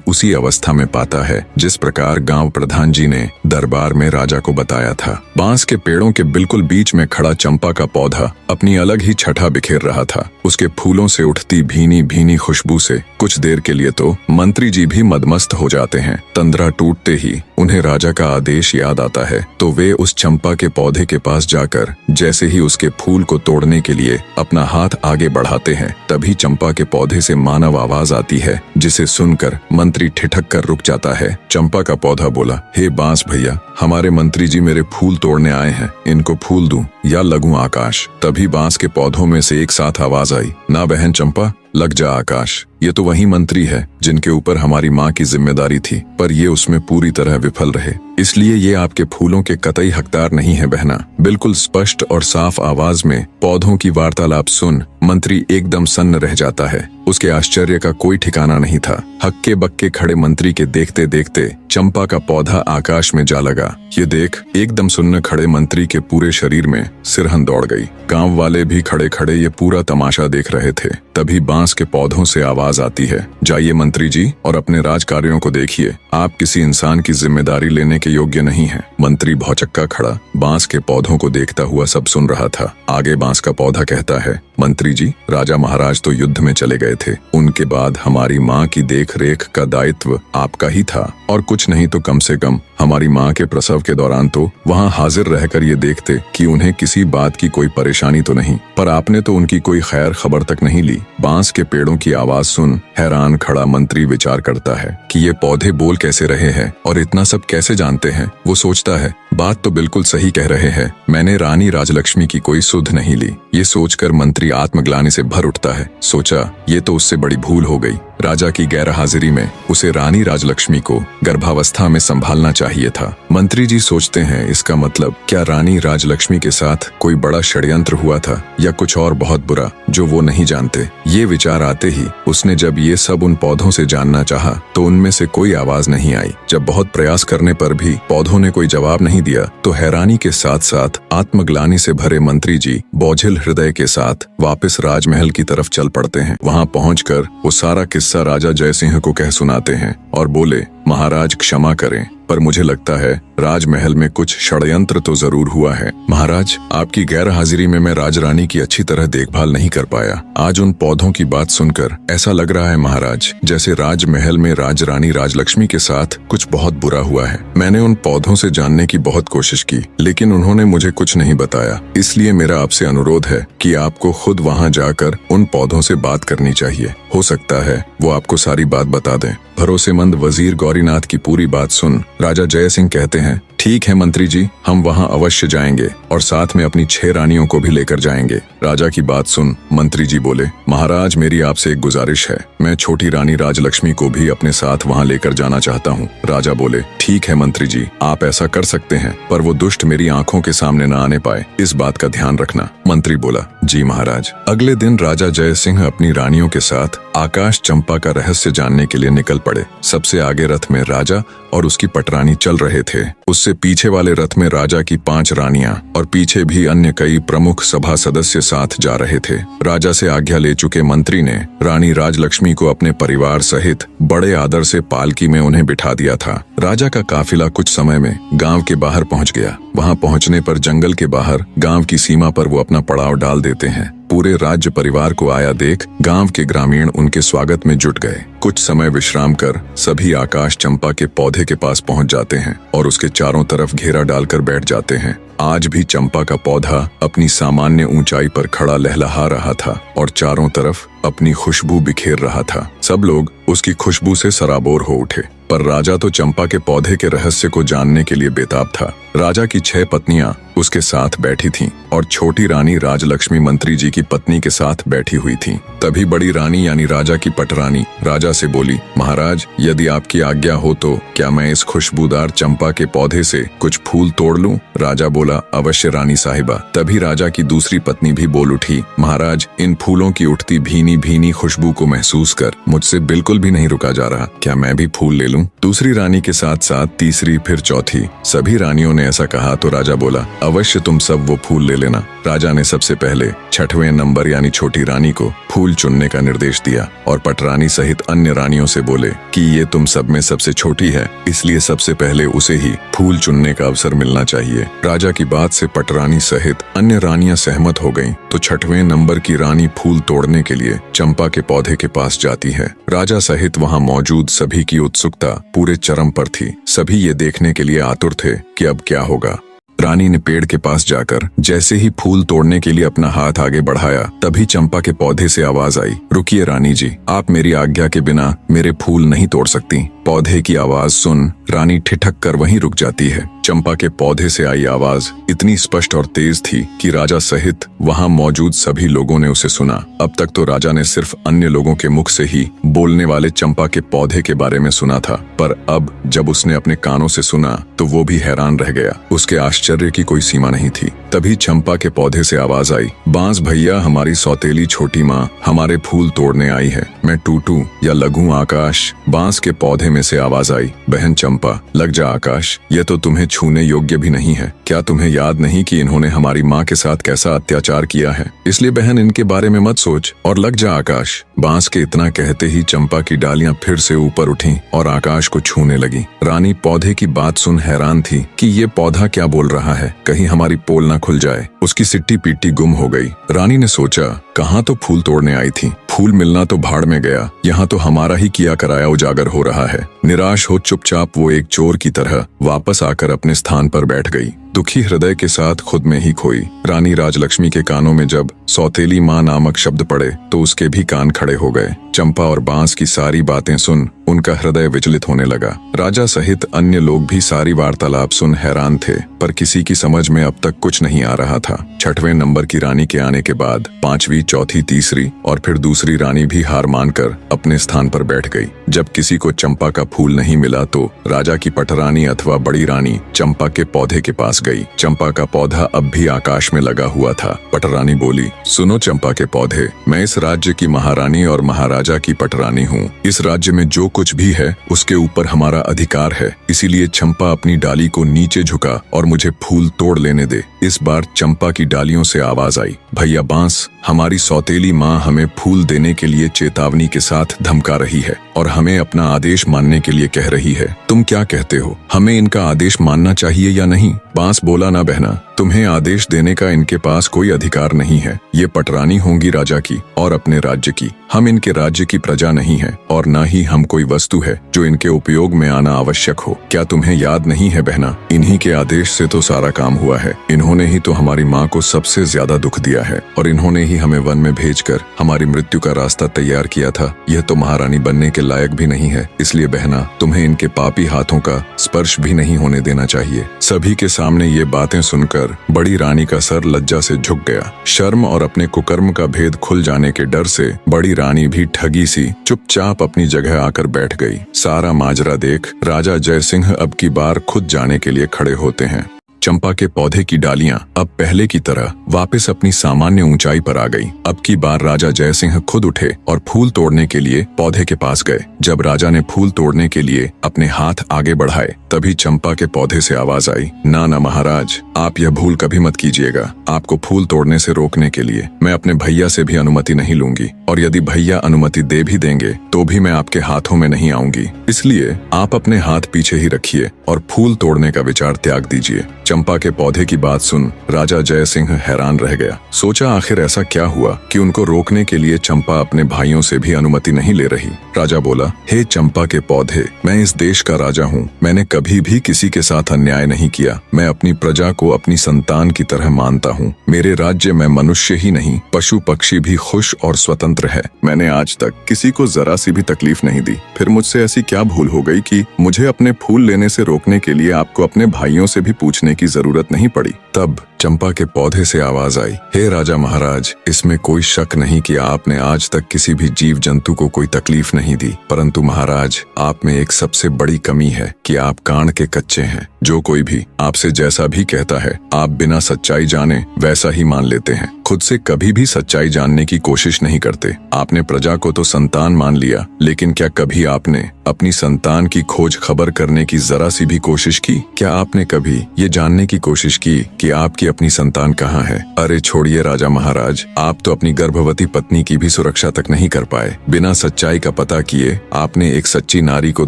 उसी अवस्था में पाता है जिस प्रकार गांव प्रधान जी ने दरबार में राजा को बताया था। बांस के पेड़ों के बिल्कुल बीच में खड़ा चंपा का पौधा अपनी अलग ही छठा बिखेर रहा था। उसके फूलों से उठती भीनी भीनी खुशबू से कुछ देर के लिए तो मंत्री जी भी मदमस्त हो जाते हैं। तंद्रा टूटते ही उन्हें राजा का आदेश याद आता है तो वे उस चंपा के पौधे के पास जाकर जैसे ही उसके फूल को तोड़ने के लिए अपना हाथ आगे बढ़ाते हैं तभी चंपा के पौधे से मानव आवाज आती है जिसे सुनकर मंत्री ठिठक कर रुक जाता है। चंपा का पौधा बोला, हे बांस भैया, हमारे मंत्री जी मेरे फूल तोड़ने आए हैं, इनको फूल दूं या लगूं आकाश। तभी बांस के पौधों में से एक साथ आवाज आई, ना बहन चंपा, लग जा आकाश। ये तो वही मंत्री है जिनके ऊपर हमारी माँ की जिम्मेदारी थी, पर ये उसमें पूरी तरह विफल रहे, इसलिए ये आपके फूलों के कतई हकदार नहीं है बहना। बिल्कुल स्पष्ट और साफ आवाज में पौधों की वार्तालाप सुन मंत्री एकदम सन्न रह जाता है। उसके आश्चर्य का कोई ठिकाना नहीं था। हक्के बक्के खड़े मंत्री के देखते देखते चंपा का पौधा आकाश में जा लगा। ये देख एकदम सुन्न खड़े मंत्री के पूरे शरीर में सिरहन दौड़ गई। गांव वाले भी खड़े खड़े ये पूरा तमाशा देख रहे थे। तभी बांस के पौधों से आवाज आती है, जाइए मंत्री जी और अपने राज कार्यों को देखिए, आप किसी इंसान की जिम्मेदारी लेने के योग्य नहीं हैं। मंत्री भौचक्का खड़ा बांस के पौधों को देखता हुआ सब सुन रहा था। आगे बांस का पौधा कहता है, मंत्री जी, राजा महाराज तो युद्ध में चले गए थे, उनके बाद हमारी माँ की देख रेख का दायित्व आपका ही था, और कुछ नहीं तो कम से कम हमारी माँ के प्रसव के दौरान तो वहाँ हाजिर रहकर ये देखते कि उन्हें किसी बात की कोई परेशानी तो नहीं, पर आपने तो उनकी कोई खैर खबर तक नहीं ली। बांस के पेड़ों की आवाज सुन हैरान खड़ा मंत्री विचार करता है कि ये पौधे बोल कैसे रहे हैं और इतना सब कैसे जानते हैं। वो सोचता है, बात तो बिल्कुल सही कह रहे हैं, मैंने रानी राजलक्ष्मी की कोई सुध नहीं ली। ये सोचकर मंत्री आत्मग्लानि से भर उठता है। सोचा ये तो उससे बड़ी भूल हो गई। राजा की गैर हाजिरी में उसे रानी राजलक्ष्मी को गर्भावस्था में संभालना चाहिए था। मंत्री जी सोचते हैं, इसका मतलब क्या रानी राजलक्ष्मी के साथ कोई बड़ा षड्यंत्र हुआ था या कुछ और बहुत बुरा जो वो नहीं जानते। ये विचार आते ही उसने जब ये सब उन पौधों से जानना चाहा तो उनमें से कोई आवाज नहीं आई। जब बहुत प्रयास करने पर भी पौधों ने कोई जवाब नहीं दिया तो हैरानी के साथ साथ आत्मग्लानि से भरे मंत्री जी बोझिल हृदय के साथ वापस राजमहल की तरफ चल पड़ते हैं। वहाँ पहुंचकर वो सारा किस्सा राजा जय सिंह को कह सुनाते हैं और बोले, महाराज क्षमा करें, पर मुझे लगता है राजमहल में कुछ षड्यंत्र तो जरूर हुआ है। महाराज, आपकी गैर हाजिरी में मैं राजरानी की अच्छी तरह देखभाल नहीं कर पाया। आज उन पौधों की बात सुनकर ऐसा लग रहा है महाराज जैसे राजमहल में राजरानी राजलक्ष्मी के साथ कुछ बहुत बुरा हुआ है। मैंने उन पौधों से जानने की बहुत कोशिश की लेकिन उन्होंने मुझे कुछ नहीं बताया, इसलिए मेरा आपसे अनुरोध है कि आपको खुद वहाँ जाकर उन पौधों से बात करनी चाहिए। हो सकता है वो आपको सारी बात बता दें। भरोसेमंद वजीर गौरीनाथ की पूरी बात सुन राजा जय सिंह कहते हैं, ठीक है मंत्री जी, हम वहां अवश्य जाएंगे और साथ में अपनी 6 रानियों को भी लेकर जाएंगे। राजा की बात सुन मंत्री जी बोले, महाराज मेरी आपसे एक गुजारिश है, मैं छोटी रानी राजलक्ष्मी को भी अपने साथ वहां लेकर जाना चाहता हूं। राजा बोले, ठीक है मंत्री जी, आप ऐसा कर सकते हैं, पर वो दुष्ट मेरी आंखों के सामने न आने पाए, इस बात का ध्यान रखना। मंत्री बोला, जी महाराज। अगले दिन राजा जय सिंह अपनी रानियों के साथ आकाश चंपा का रहस्य जानने के लिए निकल पड़े। सबसे आगे रथ में राजा और उसकी पटरानी चल रहे थे। उससे पीछे वाले रथ में राजा की 5 रानियां और पीछे भी अन्य कई प्रमुख सभा सदस्य साथ जा रहे थे। राजा से आज्ञा ले चुके मंत्री ने रानी राजलक्ष्मी को अपने परिवार सहित बड़े आदर से पालकी में उन्हें बिठा दिया था। राजा का काफिला कुछ समय में गांव के बाहर पहुंच गया। वहां पहुंचने पर जंगल के बाहर गांव की सीमा पर वो अपना पड़ाव डाल देते हैं। पूरे राज्य परिवार को आया देख गांव के ग्रामीण उनके स्वागत में जुट गए। कुछ समय विश्राम कर सभी आकाश चंपा के पौधे के पास पहुंच जाते हैं और उसके चारों तरफ घेरा डालकर बैठ जाते हैं। आज भी चंपा का पौधा अपनी सामान्य ऊंचाई पर खड़ा लहलहा रहा था और चारों तरफ अपनी खुशबू बिखेर रहा था। सब लोग उसकी खुशबू से सराबोर हो उठे, पर राजा तो चंपा के पौधे के रहस्य को जानने के लिए बेताब था। राजा की 6 पत्नियां उसके साथ बैठी थीं और छोटी रानी राजलक्ष्मी मंत्री जी की पत्नी के साथ बैठी हुई थीं। तभी बड़ी रानी यानी राजा की पटरानी राजा से बोली, महाराज, यदि आपकी आज्ञा हो तो क्या मैं इस खुशबूदार चंपा के पौधे से कुछ फूल तोड़ लूं? राजा बोला, अवश्य रानी साहिबा। तभी राजा की दूसरी पत्नी भी बोल उठी, महाराज, इन फूलों की उठती भीनी भीनी खुशबू को महसूस कर मुझसे बिल्कुल भी नहीं रुका जा रहा। क्या मैं भी फूल ले लूं? दूसरी रानी के साथ साथ तीसरी, फिर चौथी, सभी रानियों ने ऐसा कहा तो राजा बोला, अवश्य तुम सब वो फूल ले लेना। राजा ने सबसे पहले 6वें नंबर यानी छोटी रानी को फूल चुनने का निर्देश दिया और पटरानी सहित अन्य रानियों से बोले कि ये तुम सब में सबसे छोटी है, इसलिए सबसे पहले उसे ही फूल चुनने का अवसर मिलना चाहिए। राजा की बात से पटरानी सहित अन्य रानियां सहमत हो गईं, तो 6वें नंबर की रानी फूल तोड़ने के लिए चंपा के पौधे के पास जाती है। राजा सहित वहां मौजूद सभी की उत्सुकता पूरे चरम पर थी। सभी ये देखने के लिए आतुर थे कि अब क्या होगा। रानी ने पेड़ के पास जाकर जैसे ही फूल तोड़ने के लिए अपना हाथ आगे बढ़ाया, तभी चंपा के पौधे से आवाज आई, रुकिए रानी जी, आप मेरी आज्ञा के बिना मेरे फूल नहीं तोड़ सकती। पौधे की आवाज सुन रानी ठिठक कर वहीं रुक जाती है। चंपा के पौधे से आई आवाज इतनी स्पष्ट और तेज थी कि राजा सहित वहां मौजूद सभी लोगों ने उसे सुना। अब तक तो राजा ने सिर्फ अन्य लोगों के मुख से ही बोलने वाले चंपा के पौधे के बारे में सुना था, पर अब जब उसने अपने कानों से सुना तो वो भी हैरान रह गया। उसके आश्चर्य की कोई सीमा नहीं थी। तभी चंपा के पौधे से आवाज आई, बांस भैया, हमारी सौतेली छोटी माँ हमारे फूल तोड़ने आई है। मैं टूटू या लगूं आकाश? बांस के पौधे में से आवाज आई, बहन चंपा, लग जा आकाश, ये तो तुम्हें छूने योग्य भी नहीं है। क्या तुम्हें याद नहीं कि इन्होंने हमारी माँ के साथ कैसा अत्याचार किया है? इसलिए बहन, इनके बारे में मत सोच और लग जा आकाश। बांस के इतना कहते ही चंपा की डालियां फिर से ऊपर उठीं और आकाश को छूने लगी। रानी पौधे की बात सुन हैरान थी कि ये पौधा क्या बोल रहा है, कहीं हमारी पोल ना खुल जाए। उसकी सिट्टी पीटी गुम हो गई। रानी ने सोचा, कहाँ तो फूल तोड़ने आई थी, फूल मिलना तो भाड़ में गया, यहाँ तो हमारा ही किया कराया उजागर हो रहा है। निराश हो चुपचाप वो एक चोर की तरह वापस आकर अपने स्थान पर बैठ गई, दुखी हृदय के साथ खुद में ही खोई। रानी राजलक्ष्मी के कानों में जब सौतेली माँ नामक शब्द पड़े तो उसके भी कान खड़े हो गए। चंपा और बांस की सारी बातें सुन उनका हृदय विचलित होने लगा। राजा सहित अन्य लोग भी सारी वार्तालाप सुन हैरान थे, पर किसी की समझ में अब तक कुछ नहीं आ रहा था। 6वें नंबर की रानी के आने के बाद 5वीं, चौथी, तीसरी और फिर दूसरी रानी भी हार मानकर अपने स्थान पर बैठ गई। जब किसी को चंपा का फूल नहीं मिला तो राजा की पटरानी अथवा बड़ी रानी चंपा के पौधे के पास गई। चंपा का पौधा अब भी आकाश में लगा हुआ था। पटरानी बोली, सुनो चंपा के पौधे, मैं इस राज्य की महारानी और महाराजा की पटरानी हूँ। इस राज्य में जो कुछ भी है उसके ऊपर हमारा अधिकार है, इसीलिए चंपा अपनी डाली को नीचे झुका और मुझे फूल तोड़ लेने दे। इस बार चंपा की डालियों से आवाज आई, भैया बांस, हमारी सौतेली माँ हमें फूल देने के लिए चेतावनी के साथ धमका रही है और हमें अपना आदेश मानने के लिए कह रही है। तुम क्या कहते हो, हमें इनका आदेश मानना चाहिए या नहीं? बांस बोला, ना बहना, तुम्हें आदेश देने का इनके पास कोई अधिकार नहीं है। ये पटरानी होंगी राजा की और अपने राज्य की। हम इनके राज्य की प्रजा नहीं है और न ही हम कोई वस्तु है जो इनके उपयोग में आना आवश्यक हो। क्या तुम्हें याद नहीं है बहना, इन्हीं के आदेश से तो सारा काम हुआ है। इन्होंने ही तो हमारी माँ को सबसे ज्यादा दुख दिया है और इन्होंने ही हमें वन में भेजकर हमारी मृत्यु का रास्ता तैयार किया था। यह तो महारानी बनने के लायक भी नहीं है, इसलिए बहना, तुम्हें इनके पापी हाथों का स्पर्श भी नहीं होने देना चाहिए। सभी के सामने ये बातें सुनकर बड़ी रानी का सर लज्जा से झुक गया। शर्म और अपने कुकर्म का भेद खुल जाने के डर से बड़ी रानी भी ठगी सी चुपचाप अपनी जगह आकर बैठ गई। सारा माजरा देख राजा जय सिंह अब की बार खुद जाने के लिए खड़े होते हैं। चंपा के पौधे की डालियां अब पहले की तरह वापस अपनी सामान्य ऊंचाई पर आ गईं। अब की बार राजा जय सिंह खुद उठे और फूल तोड़ने के लिए पौधे के पास गए। जब राजा ने फूल तोड़ने के लिए अपने हाथ आगे बढ़ाए, तभी चंपा के पौधे से आवाज आई, ना ना महाराज, आप यह भूल कभी मत कीजिएगा। आपको फूल तोड़ने से रोकने के लिए मैं अपने भैया से भी अनुमति नहीं लूंगी, और यदि भैया अनुमति दे भी देंगे तो भी मैं आपके हाथों में नहीं आऊंगी। इसलिए आप अपने हाथ पीछे ही रखिए और फूल तोड़ने का विचार त्याग दीजिए। चंपा के पौधे की बात सुन राजा जय सिंह हैरान रह गया। सोचा, आखिर ऐसा क्या हुआ कि उनको रोकने के लिए चंपा अपने भाइयों से भी अनुमति नहीं ले रही। राजा बोला, हे चंपा के पौधे, मैं इस देश का राजा हूँ। मैंने कभी भी किसी के साथ अन्याय नहीं किया। मैं अपनी प्रजा को अपनी संतान की तरह मानता हूँ। मेरे राज्य में मनुष्य ही नहीं, पशु पक्षी भी खुश और स्वतंत्र है। मैंने आज तक किसी को जरा सी भी तकलीफ नहीं दी। फिर मुझसे ऐसी क्या भूल हो गई कि मुझे अपने फूल लेने से रोकने के लिए आपको अपने भाइयों से भी पूछने की जरूरत नहीं पड़ी। तब चंपा के पौधे से आवाज आई, हे राजा महाराज, इसमें कोई शक नहीं कि आपने आज तक किसी भी जीव जंतु को कोई तकलीफ नहीं दी, परंतु महाराज, आप में एक सबसे बड़ी कमी है कि आप कान के कच्चे हैं। जो कोई भी आपसे जैसा भी कहता है, आप बिना सच्चाई जाने वैसा ही मान लेते हैं। खुद से कभी भी सच्चाई जानने की कोशिश नहीं करते। आपने प्रजा को तो संतान मान लिया, लेकिन क्या कभी आपने अपनी संतान की खोज खबर करने की जरा सी भी कोशिश की? क्या आपने कभी ये जानने की कोशिश की कि आपकी अपनी संतान कहाँ है? अरे छोड़िए राजा महाराज, आप तो अपनी गर्भवती पत्नी की भी सुरक्षा तक नहीं कर पाए। बिना सच्चाई का पता किए आपने एक सच्ची नारी को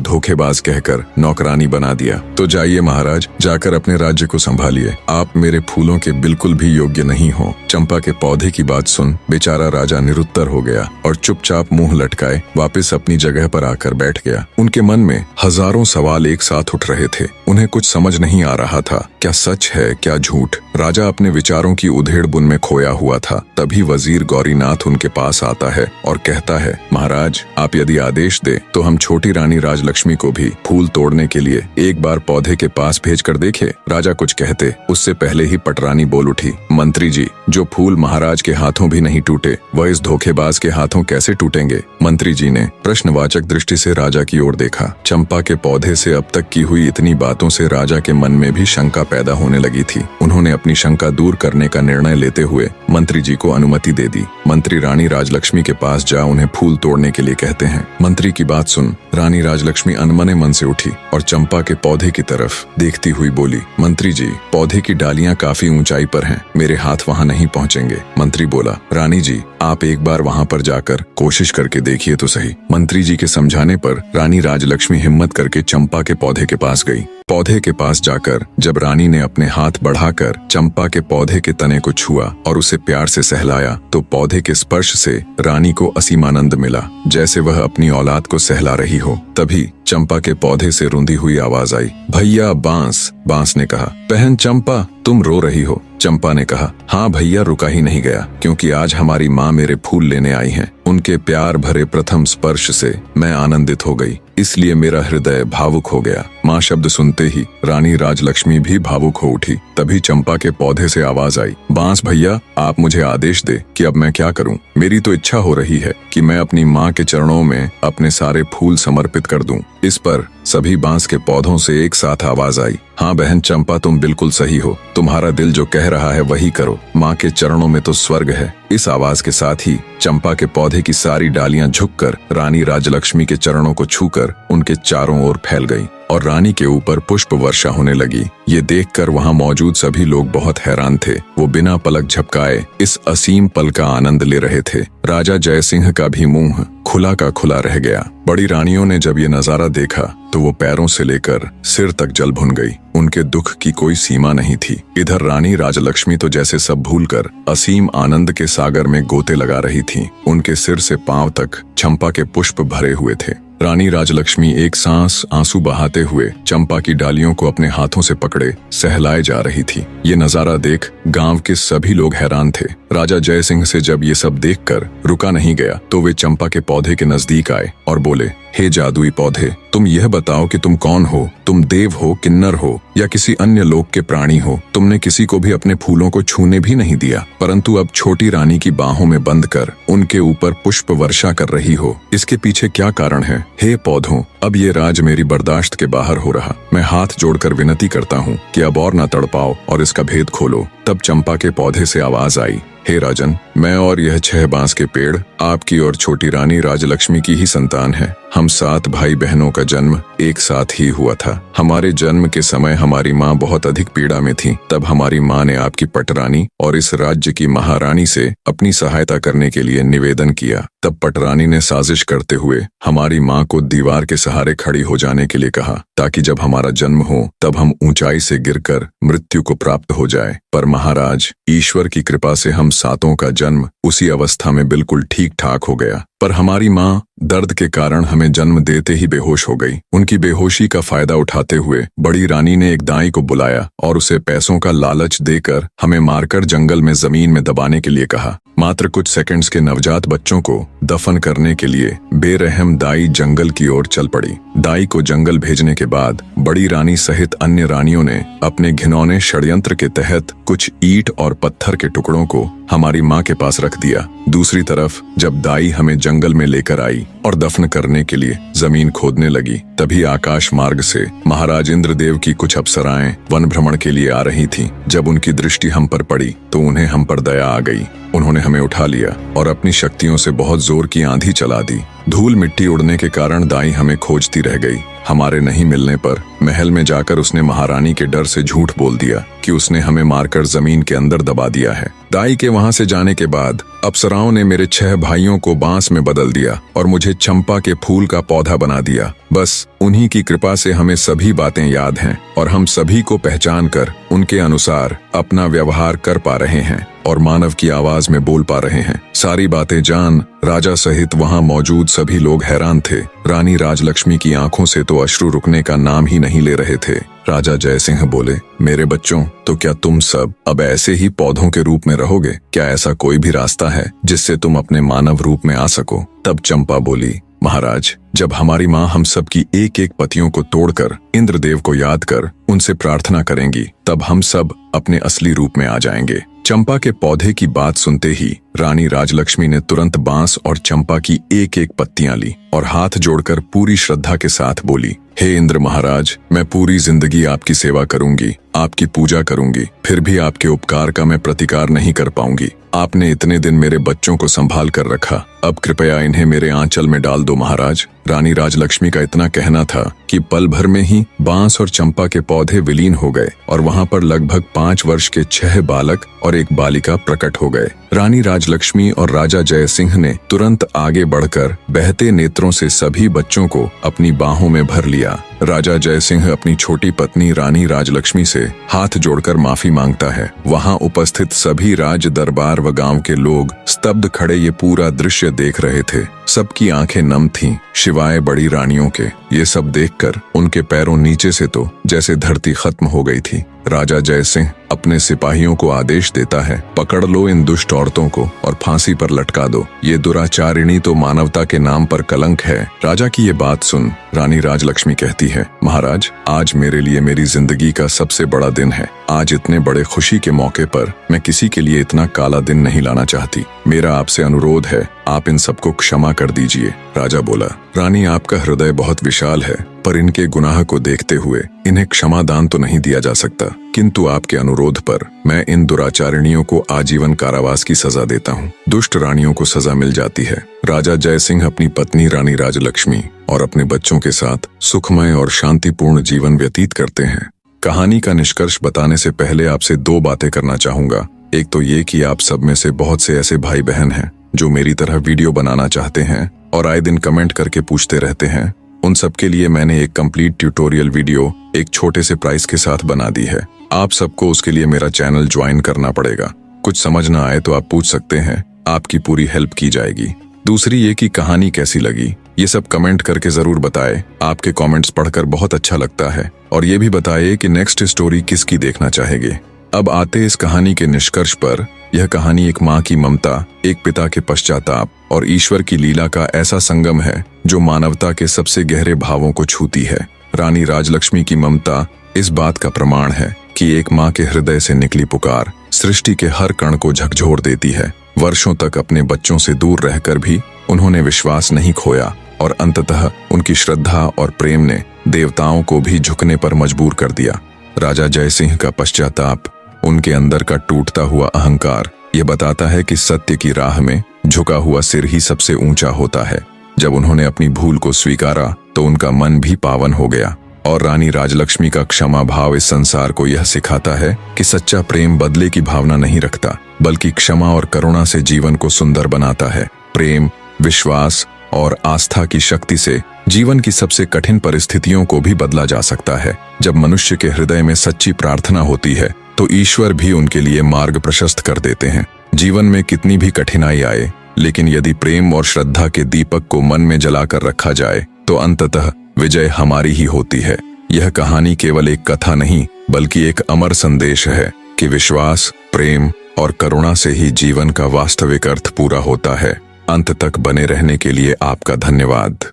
धोखेबाज कहकर नौकरानी बना दिया। तो जाइए महाराज, जाकर अपने राज्य को संभालिए। आप मेरे फूलों के बिल्कुल भी योग्य नहीं हो। चंपा के पौधे की बात सुन बेचारा राजा निरुत्तर हो गया और चुपचाप मुंह लटकाए वापस अपनी जगह पर आकर बैठ गया। उनके मन में हजारों सवाल एक साथ उठ रहे थे। उन्हें कुछ समझ नहीं आ रहा था, क्या सच है क्या झूठ। राजा अपने विचारों की उधेड़ बुन में खोया हुआ था। तभी वजीर गौरीनाथ उनके पास आता है और कहता है, महाराज, आप यदि आदेश दे तो हम छोटी रानी राजलक्ष्मी को भी फूल तोड़ने के लिए एक बार पौधे के पास भेज कर देखे। राजा कुछ कहते उससे पहले ही पटरानी बोल उठी, मंत्री जी, जो फूल महाराज के हाथों भी नहीं टूटे, वह इस धोखेबाज के हाथों कैसे टूटेंगे? मंत्री जी ने प्रश्नवाचक दृष्टि से राजा की ओर देखा। चंपा के पौधे से अब तक की हुई इतनी बातों से राजा के मन में भी शंका पैदा होने लगी थी। उन्होंने अपनी शंका दूर करने का निर्णय लेते हुए मंत्री जी को अनुमति दे दी। मंत्री रानी राजलक्ष्मी के पास जा उन्हें फूल तोड़ने के लिए कहते हैं। मंत्री की बात सुन रानी राजलक्ष्मी अनमने मन से उठी और चंपा के पौधे की तरफ देखती हुई बोली, मंत्री जी, पौधे की डालियां काफी ऊंचाई पर हैं, मेरे हाथ वहां नहीं पहुंचेंगे। मंत्री बोला, रानी जी, आप एक बार वहां पर जाकर कोशिश करके देखिए तो सही। मंत्री जी के समझाने पर रानी राजलक्ष्मी हिम्मत करके चंपा के पौधे के पास गई। पौधे के पास जाकर जब रानी ने अपने हाथ बढ़ाकर चंपा के पौधे के तने को छुआ और उसे प्यार से सहलाया, तो पौधे के स्पर्श से रानी को असीम आनंद मिला, जैसे वह अपनी औलाद को सहला रही हो। तभी चंपा के पौधे से रुंधी हुई आवाज आई, भैया बांस। बांस ने कहा, बहन चंपा, तुम रो रही हो? चंपा ने कहा, हाँ भैया, रुका ही नहीं गया, क्योंकि आज हमारी माँ मेरे फूल लेने आई हैं। उनके प्यार भरे प्रथम स्पर्श से मैं आनंदित हो गई, इसलिए मेरा हृदय भावुक हो गया। माँ शब्द सुनते ही रानी राजलक्ष्मी भी भावुक हो उठी। तभी चंपा के पौधे से आवाज आई, बांस भैया, आप मुझे आदेश दे कि अब मैं क्या करूं? मेरी तो इच्छा हो रही है कि मैं अपनी माँ के चरणों में अपने सारे फूल समर्पित कर दूं। इस पर सभी बांस के पौधों से एक साथ आवाज आई, हाँ बहन चंपा, तुम बिल्कुल सही हो, तुम्हारा दिल जो कह रहा है वही करो, माँ के चरणों में तो स्वर्ग है। इस आवाज के साथ ही चंपा के पौधे की सारी डालियां झुककर रानी राजलक्ष्मी के चरणों को छूकर उनके चारों ओर फैल गईं और रानी के ऊपर पुष्प वर्षा होने लगी। ये देखकर वहां मौजूद सभी लोग बहुत हैरान थे। वो बिना पलक झपकाए इस असीम पल का आनंद ले रहे थे। राजा जयसिंह का भी मुंह खुला का खुला रह गया। बड़ी रानियों ने जब ये नजारा देखा तो वो पैरों से लेकर सिर तक जल भुन गई। उनके दुख की कोई सीमा नहीं थी। इधर रानी राजलक्ष्मी तो जैसे सब भूलकर असीम आनंद के सागर में गोते लगा रही थी। उनके सिर से पांव तक चंपा के पुष्प भरे हुए थे। रानी राजलक्ष्मी एक सांस आंसू बहाते हुए चंपा की डालियों को अपने हाथों से पकड़े सहलाए जा रही थी। ये नजारा देख गांव के सभी लोग हैरान थे। राजा जयसिंह से जब ये सब देखकर रुका नहीं गया तो वे चंपा के पौधे के नजदीक आए और बोले, हे जादुई पौधे, तुम यह बताओ कि तुम कौन हो? तुम देव हो, किन्नर हो या किसी अन्य लोक के प्राणी हो? तुमने किसी को भी अपने फूलों को छूने भी नहीं दिया, परंतु अब छोटी रानी की बाहों में बंद कर उनके ऊपर पुष्प वर्षा कर रही हो। इसके पीछे क्या कारण है? हे पौधों, अब ये राज मेरी बर्दाश्त के बाहर हो रहा। मैं हाथ जोड़कर विनती करता हूँ कि अब और न तड़पाओ और इसका भेद खोलो। तब चंपा के पौधे से आवाज आई, हे राजन, मैं और यह 6 बांस के पेड़ आपकी और छोटी रानी राजलक्ष्मी की ही संतान है। हम 7 भाई बहनों का जन्म एक साथ ही हुआ था। हमारे जन्म के समय हमारी माँ बहुत अधिक पीड़ा में थी। तब हमारी माँ ने आपकी पटरानी और इस राज्य की महारानी से अपनी सहायता करने के लिए निवेदन किया। तब पटरानी ने साजिश करते हुए हमारी माँ को दीवार के सहारे खड़ी हो जाने के लिए कहा, ताकि जब हमारा जन्म हो तब हम ऊंचाई से गिरकर मृत्यु को प्राप्त हो जाए। पर महाराज, ईश्वर की कृपा से हम 7 का जन्म उसी अवस्था में बिल्कुल ठीक ठाक हो गया। पर हमारी माँ दर्द के कारण हमें जन्म देते ही बेहोश हो गई। उनकी बेहोशी का फायदा उठाते हुए बड़ी रानी ने एक दाई को बुलाया और उसे पैसों का लालच देकर हमें मारकर जंगल में जमीन में दबाने के लिए कहा। मात्र कुछ सेकंड्स के नवजात बच्चों को दफन करने के लिए बेरहम दाई जंगल की ओर चल पड़ी। दाई को जंगल भेजने के बाद बड़ी रानी सहित अन्य रानियों ने अपने घिनौने षड्यंत्र के तहत कुछ ईंट और पत्थर के टुकड़ों को हमारी माँ के पास रख दिया। दूसरी तरफ जब दाई हमें जंगल में लेकर आई और दफन करने के लिए जमीन खोदने लगी, तभी आकाश मार्ग से महाराज इंद्रदेव की कुछ अप्सराएं वन भ्रमण के लिए आ रही थीं। जब उनकी दृष्टि हम पर पड़ी तो उन्हें हम पर दया आ गई। उन्होंने हमें उठा लिया और अपनी शक्तियों से बहुत जोर की आंधी चला दी। धूल मिट्टी उड़ने के कारण दाई हमें खोजती रह गई। हमारे नहीं मिलने पर महल में जाकर उसने महारानी के डर से झूठ बोल दिया कि उसने हमें मारकर जमीन के अंदर दबा दिया है। दाई के वहां से जाने के बाद अप्सराओं ने मेरे 6 भाइयों को बांस में बदल दिया और मुझे चंपा के फूल का पौधा बना दिया। बस उन्हीं की कृपा से हमें सभी बातें याद हैं और हम सभी को पहचान कर उनके अनुसार अपना व्यवहार कर पा रहे हैं और मानव की आवाज में बोल पा रहे हैं। सारी बातें जान राजा सहित वहां मौजूद सभी लोग हैरान थे। रानी राजलक्ष्मी की आंखों से तो अश्रु रुकने का नाम ही नहीं ले रहे थे। राजा जयसिंह बोले, मेरे बच्चों, तो क्या तुम सब अब ऐसे ही पौधों के रूप में रहोगे? क्या ऐसा कोई भी रास्ता है जिससे तुम अपने मानव रूप में आ सको? तब चंपा बोली, महाराज, जब हमारी माँ हम सब की एक एक पतियों को तोड़कर इंद्रदेव को याद कर उनसे प्रार्थना करेंगी, तब हम सब अपने असली रूप में आ जाएंगे। चंपा के पौधे की बात सुनते ही रानी राजलक्ष्मी ने तुरंत बांस और चंपा की एक एक पत्तियां ली और हाथ जोड़कर पूरी श्रद्धा के साथ बोली, हे इंद्र महाराज, मैं पूरी जिंदगी आपकी सेवा करूंगी, आपकी पूजा करूंगी, फिर भी आपके उपकार का मैं प्रतिकार नहीं कर पाऊंगी। आपने इतने दिन मेरे बच्चों को संभाल कर रखा, अब कृपया इन्हें मेरे आंचल में डाल दो महाराज। रानी राजलक्ष्मी का इतना कहना था कि पल भर में ही बांस और चंपा के पौधे विलीन हो गए और वहां पर लगभग 5 वर्ष के 6 बालक और एक बालिका प्रकट हो गए। रानी राजलक्ष्मी और राजा जयसिंह ने तुरंत आगे बढ़कर बहते नेत्रों से सभी बच्चों को अपनी बाहों में भर लिया। राजा जयसिंह अपनी छोटी पत्नी रानी राजलक्ष्मी से हाथ जोड़कर माफी मांगता है। वहां उपस्थित सभी राज दरबार व गांव के लोग स्तब्ध खड़े ये पूरा दृश्य देख रहे थे। सबकी आंखें नम थीं, शिवाय बड़ी रानियों के। ये सब देखकर उनके पैरों नीचे से तो जैसे धरती खत्म हो गई थी। राजा जयसिंह अपने सिपाहियों को आदेश देता है, पकड़ लो इन दुष्ट औरतों को और फांसी पर लटका दो। ये दुराचारिणी तो मानवता के नाम पर कलंक है। राजा की ये बात सुन रानी राजलक्ष्मी कहती है, महाराज, आज मेरे लिए मेरी जिंदगी का सबसे बड़ा दिन है। आज इतने बड़े खुशी के मौके पर मैं किसी के लिए इतना काला दिन नहीं लाना चाहती। मेरा आपसे अनुरोध है, आप इन सबको क्षमा कर दीजिए। राजा बोला, रानी, आपका हृदय बहुत विशाल है, पर इनके गुनाह को देखते हुए इन्हें क्षमादान तो नहीं दिया जा सकता, किंतु आपके अनुरोध पर मैं इन दुराचारिणियों को आजीवन कारावास की सजा देता हूँ। दुष्ट रानियों को सजा मिल जाती है। राजा जयसिंह अपनी पत्नी रानी राजलक्ष्मी और अपने बच्चों के साथ सुखमय और शांतिपूर्ण जीवन व्यतीत करते हैं। कहानी का निष्कर्ष बताने से पहले आपसे 2 बातें करना चाहूंगा। एक तो ये कि आप सब में से बहुत से ऐसे भाई बहन हैं जो मेरी तरह वीडियो बनाना चाहते हैं और आए दिन कमेंट करके पूछते रहते हैं। उन सब के लिए मैंने एक कंप्लीट ट्यूटोरियल वीडियो एक छोटे से प्राइस के साथ बना दी है। आप सबको उसके लिए मेरा चैनल ज्वाइन करना पड़ेगा। कुछ समझ ना आए तो आप पूछ सकते हैं, आपकी पूरी हेल्प की जाएगी। दूसरी ये कि कहानी कैसी लगी, ये सब कमेंट करके जरूर बताएं। आपके कमेंट्स पढ़कर बहुत अच्छा लगता है। और ये भी बताइए कि नेक्स्ट स्टोरी किसकी देखना चाहेंगे। अब आते इस कहानी के निष्कर्ष पर। यह कहानी एक माँ की ममता, एक पिता के पश्चाताप और ईश्वर की लीला का ऐसा संगम है जो मानवता के सबसे गहरे भावों को छूती है। रानी राजलक्ष्मी की ममता इस बात का प्रमाण है कि एक माँ के हृदय से निकली पुकार सृष्टि के हर कण को झकझोर देती है। वर्षों तक अपने बच्चों से दूर रहकर भी उन्होंने विश्वास नहीं खोया और अंततः उनकी श्रद्धा और प्रेम ने देवताओं को भी झुकने पर मजबूर कर दिया। राजा जयसिंह का पश्चाताप, उनके अंदर का टूटता हुआ अहंकार, ये बताता है कि सत्य की राह में झुका हुआ सिर ही सबसे ऊंचा होता है। जब उन्होंने अपनी भूल को स्वीकारा तो उनका मन भी पावन हो गया। और रानी राजलक्ष्मी का क्षमा भाव इस संसार को यह सिखाता है कि सच्चा प्रेम बदले की भावना नहीं रखता, बल्कि क्षमा और करुणा से जीवन को सुंदर बनाता है। प्रेम, विश्वास और आस्था की शक्ति से जीवन की सबसे कठिन परिस्थितियों को भी बदला जा सकता है। जब मनुष्य के हृदय में सच्ची प्रार्थना होती है तो ईश्वर भी उनके लिए मार्ग प्रशस्त कर देते हैं। जीवन में कितनी भी कठिनाई आए, लेकिन यदि प्रेम और श्रद्धा के दीपक को मन में जलाकर रखा जाए तो अंततः विजय हमारी ही होती है। यह कहानी केवल एक कथा नहीं बल्कि एक अमर संदेश है कि विश्वास, प्रेम और करुणा से ही जीवन का वास्तविक अर्थ पूरा होता है। अंत तक बने रहने के लिए आपका धन्यवाद।